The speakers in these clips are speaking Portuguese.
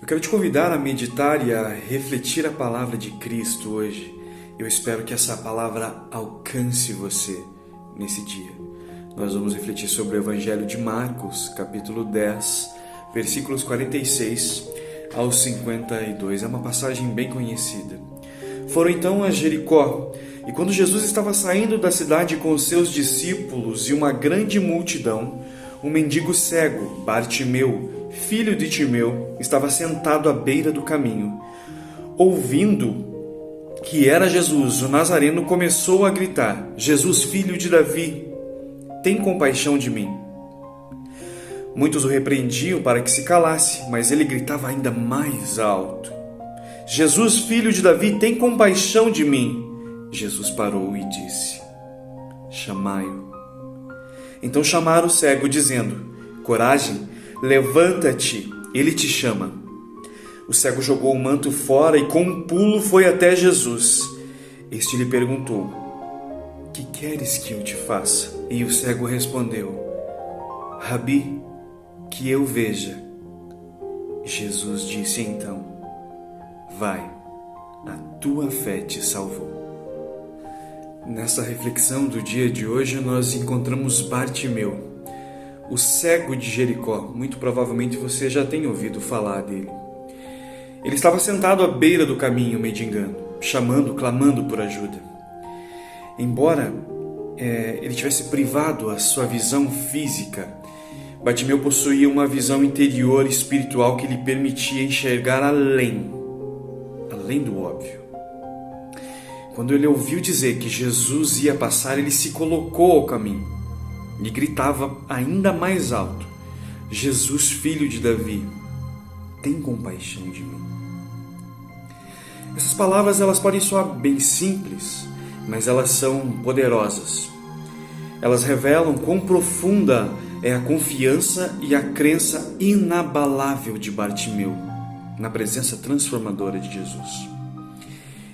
Eu quero te convidar a meditar e a refletir a palavra de Cristo hoje. Eu espero que essa palavra alcance você nesse dia. Nós vamos refletir sobre o Evangelho de Marcos, capítulo 10, versículos 46 ao 52. É uma passagem bem conhecida. Foram então a Jericó, e quando Jesus estava saindo da cidade com os seus discípulos e uma grande multidão, um mendigo cego, Bartimeu, filho de Timeu, estava sentado à beira do caminho. Ouvindo que era Jesus, o Nazareno começou a gritar: Jesus, filho de Davi, tem compaixão de mim. Muitos o repreendiam para que se calasse, mas ele gritava ainda mais alto: Jesus, filho de Davi, tem compaixão de mim. Jesus parou e disse: chamai-o. Então chamaram o cego, dizendo: coragem, levanta-te, ele te chama. O cego jogou o manto fora e com um pulo foi até Jesus. Este lhe perguntou: que queres que eu te faça? E o cego respondeu: Rabi, que eu veja. Jesus disse então: vai, a tua fé te salvou. Nessa reflexão do dia de hoje, nós encontramos Bartimeu, o cego de Jericó. Muito provavelmente você já tem ouvido falar dele. Ele estava sentado à beira do caminho, mendigando, chamando, clamando por ajuda. Embora ele tivesse privado a sua visão física, Bartimeu possuía uma visão interior espiritual que lhe permitia enxergar além do óbvio. Quando ele ouviu dizer que Jesus ia passar, ele se colocou ao caminho e gritava ainda mais alto: Jesus, filho de Davi, tem compaixão de mim. Essas palavras elas podem soar bem simples, mas elas são poderosas. Elas revelam quão profunda é a confiança e a crença inabalável de Bartimeu na presença transformadora de Jesus.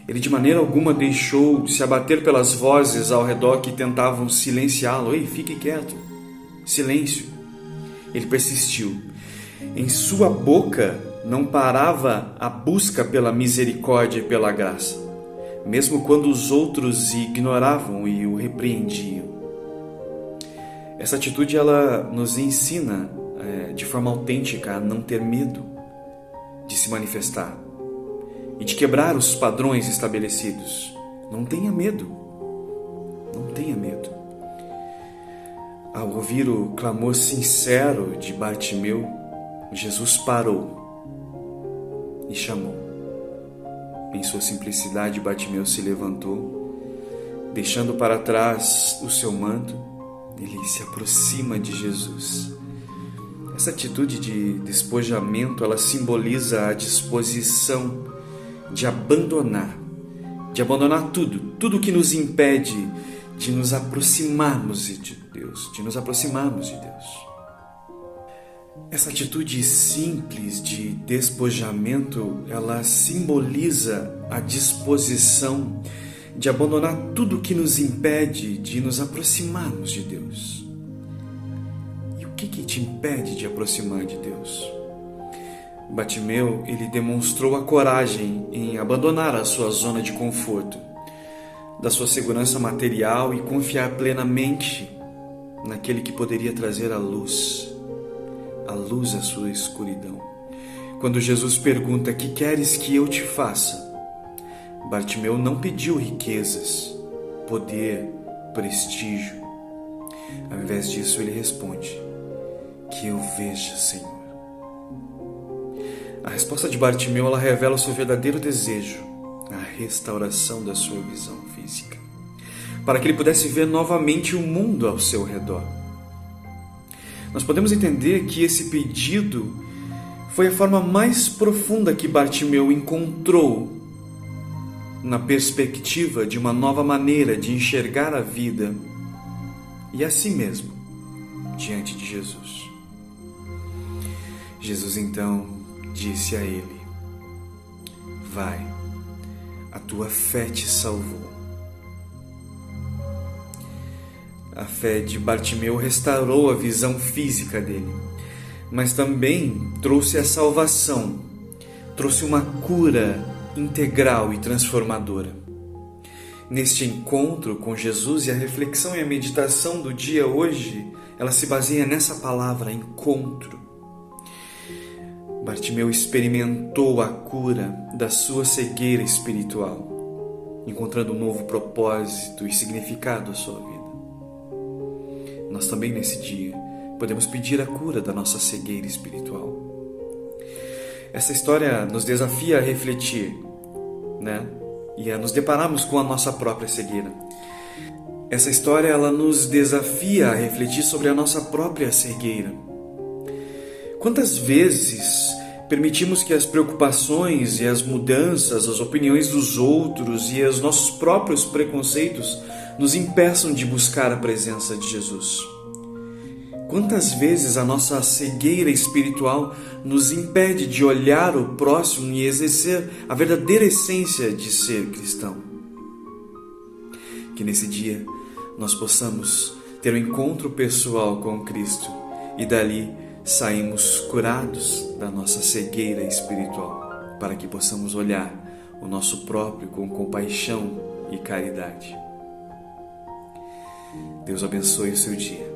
Ele de maneira alguma deixou de se abater pelas vozes ao redor que tentavam silenciá-lo. Ei, fique quieto. Silêncio. Ele persistiu. Em sua boca não parava a busca pela misericórdia e pela graça, mesmo quando os outros ignoravam e o repreendiam. Essa atitude ela nos ensina de forma autêntica a não ter medo de se manifestar e de quebrar os padrões estabelecidos. Não tenha medo. Não tenha medo. Ao ouvir o clamor sincero de Bartimeu, Jesus parou e chamou. Em sua simplicidade, Bartimeu se levantou, deixando para trás o seu manto. Ele se aproxima de Jesus. Essa atitude de despojamento, ela simboliza a disposição de abandonar tudo que nos impede de nos aproximarmos de Deus, Essa atitude simples de despojamento, ela simboliza a disposição de abandonar tudo que nos impede de nos aproximarmos de Deus. E o que te impede de aproximar de Deus? Bartimeu, ele demonstrou a coragem em abandonar a sua zona de conforto, da sua segurança material e confiar plenamente naquele que poderia trazer a luz à sua escuridão. Quando Jesus pergunta: que queres que eu te faça? Bartimeu não pediu riquezas, poder, prestígio. Ao invés disso, ele responde: que eu veja, Senhor. A resposta de Bartimeu ela revela o seu verdadeiro desejo, a restauração da sua visão física, para que ele pudesse ver novamente o mundo ao seu redor. Nós podemos entender que esse pedido foi a forma mais profunda que Bartimeu encontrou na perspectiva de uma nova maneira de enxergar a vida e a si mesmo diante de Jesus. Jesus então disse a ele: vai, a tua fé te salvou. A fé de Bartimeu restaurou a visão física dele, mas também trouxe a salvação trouxe uma cura integral e transformadora. Neste encontro com Jesus, e a reflexão e a meditação do dia hoje, ela se baseia nessa palavra, encontro. Bartimeu experimentou a cura da sua cegueira espiritual, encontrando um novo propósito e significado à sua vida. Nós também nesse dia podemos pedir a cura da nossa cegueira espiritual. Essa história nos desafia a refletir, e a nos depararmos com a nossa própria cegueira. Essa história ela nos desafia a refletir sobre a nossa própria cegueira. Quantas vezes permitimos que as preocupações e as mudanças, as opiniões dos outros e os nossos próprios preconceitos nos impeçam de buscar a presença de Jesus? Quantas vezes a nossa cegueira espiritual nos impede de olhar o próximo e exercer a verdadeira essência de ser cristão? Que nesse dia nós possamos ter um encontro pessoal com Cristo e dali saímos curados da nossa cegueira espiritual, para que possamos olhar o nosso próprio com compaixão e caridade. Deus abençoe o seu dia.